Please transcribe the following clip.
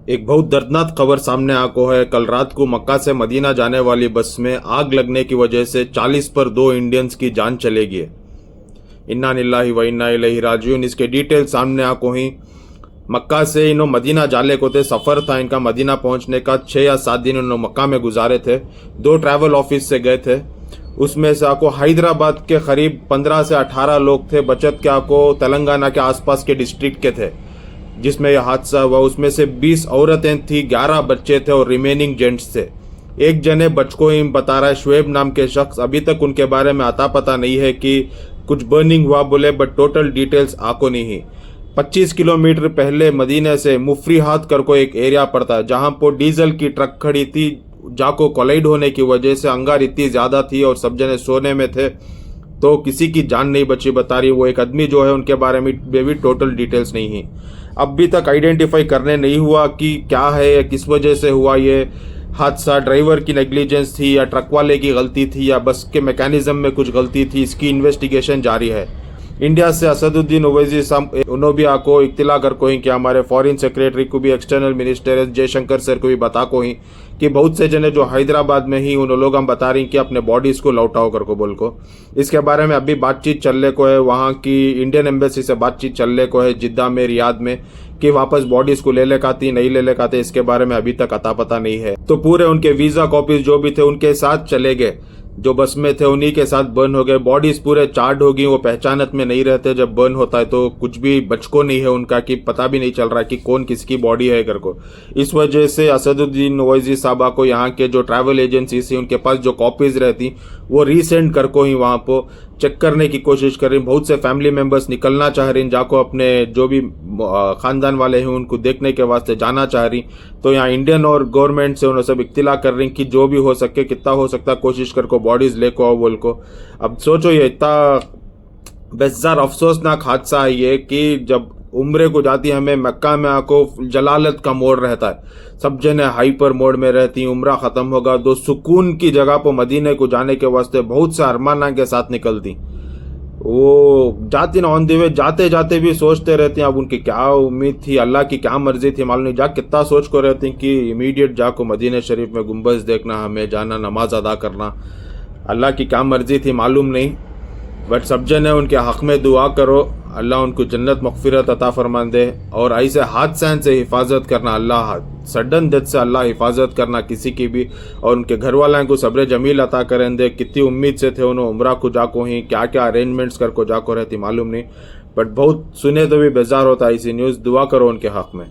एक बहुत दर्दनाक खबर सामने आको है। कल रात को मक्का से मदीना जाने वाली बस में आग लगने की वजह से 40 पर 2 इंडियंस की जान चली गई। इन्ना लिल्लाहि व इन्ना इलैहि राजिऊन। इसके डिटेल सामने आको ही। मक्का से इन्हों मदीना जाले को थे, सफ़र था इनका मदीना पहुंचने का। 6 या 7 दिन इन्होंने मक्का में गुजारे थे। 2 ट्रैवल ऑफिस से गए थे। उसमें से आपको हैदराबाद के करीब 15 से 18 लोग थे, बचत के आपको तेलंगाना के आसपास के डिस्ट्रिक्ट के थे जिसमें यह हादसा हुआ। उसमें से 20 औरतें थी, 11 बच्चे थे और रिमेनिंग जेंट्स थे। एक जने बचको ही बता रहा है, शुएब नाम के शख्स। अभी तक उनके बारे में आता पता नहीं है कि कुछ बर्निंग हुआ बोले, बट टोटल डिटेल्स आको नहीं। 25 किलोमीटर पहले मदीने से मुफरीहात कर को एक एरिया पड़ता है जहां पर डीजल की ट्रक खड़ी थी, जाको कोलाइड होने की वजह से अंगार इतनी ज्यादा थी और सब जने सोने में थे तो किसी की जान नहीं बची बता रही। वो एक आदमी जो है उनके बारे में भी टोटल डिटेल्स नहीं है। अभी तक आइडेंटिफाई करने नहीं हुआ कि क्या है या किस वजह से हुआ ये हादसा। ड्राइवर की नेग्लिजेंस थी या ट्रक वाले की गलती थी या बस के मैकेनिज्म में कुछ गलती थी, इसकी इन्वेस्टिगेशन जारी है। इंडिया से असदुद्दीन ओवैसी उन्होंने को इत्तला कर को ही कि हमारे फॉरेन सेक्रेटरी को भी, एक्सटर्नल मिनिस्टर जयशंकर सर को भी बता को ही कि बहुत से जने जो हैदराबाद में ही उन लोग हम बता रही कि अपने बॉडीज को लौटाओ कर को बोल को। इसके बारे में अभी बातचीत चलने को है, वहाँ की इंडियन एम्बेसी से बातचीत चलने को है जिद्दा में, रियाद में, कि वापस बॉडीज को ले लेकाती नहीं ले लेकाते, इसके बारे में अभी तक अता पता नहीं है। तो पूरे उनके वीजा कॉपीज जो भी थे उनके साथ चले गए, जो बस में थे उन्हीं के साथ बर्न हो गए। बॉडीज पूरे चार्ड हो गई, वो पहचानत में नहीं रहते। जब बर्न होता है तो कुछ भी बचको नहीं है उनका, कि पता भी नहीं चल रहा कि कौन किसकी बॉडी है घर को। इस वजह से असदुद्दीन ओवैसी साहबा को यहाँ के जो ट्रैवल एजेंसी थी उनके पास जो कॉपीज रहती वो रीसेंड कर को ही वहाँ पर चेक करने की कोशिश कर रही। बहुत से फैमिली मेंबर्स निकलना चाह रही, जाको अपने जो भी खानदान वाले हैं उनको देखने के वास्ते जाना चाह रही। तो यहाँ इंडियन और गवर्नमेंट से उन्होंने सब इख्तिला कर रही कि जो भी हो सके, कितना हो सकता कोशिश कर को बॉडीज ले को आओ बोल को। अब सोचो ये इतना बेजार अफसोसनाक हादसा है ये कि जब उम्रे को जाती हमें मक्का में आको जलालत का मोड़ रहता है, सब जने हाइपर मोड में रहती, उम्रा खत्म होगा तो सुकून की जगह पर मदीने को जाने के वास्ते बहुत से अरमाना के साथ निकलती। वो जाती ना ऑन द वे, जाते जाते भी सोचते रहती हैं अब उनकी क्या उम्मीद थी, अल्लाह की क्या मर्जी थी मालूम नहीं। जा कितना सोच को रहती कि इमीडिएट जाको मदीने शरीफ में गुम्बज देखना, हमें जाना, नमाज अदा करना, अल्लाह की क्या मर्जी थी मालूम नहीं। बट सब जने उनके हक़ में दुआ करो, अल्लाह उनको जन्नत मग़फ़िरत अता फरमा दे। और ऐसे हादसे से हिफाजत करना, अल्लाह सडन डेथ से अल्लाह हिफाजत करना किसी की भी, और उनके घर वालों को सब्र जमील अता करें दे। कितनी उम्मीद से थे उन्होंने उम्रा को जाको ही, क्या क्या अरेंजमेंट्स कर को जाको रहती मालूम नहीं। बट बहुत सुने तो भी बेजार होता है ऐसी न्यूज़। दुआ करो उनके हक़ में।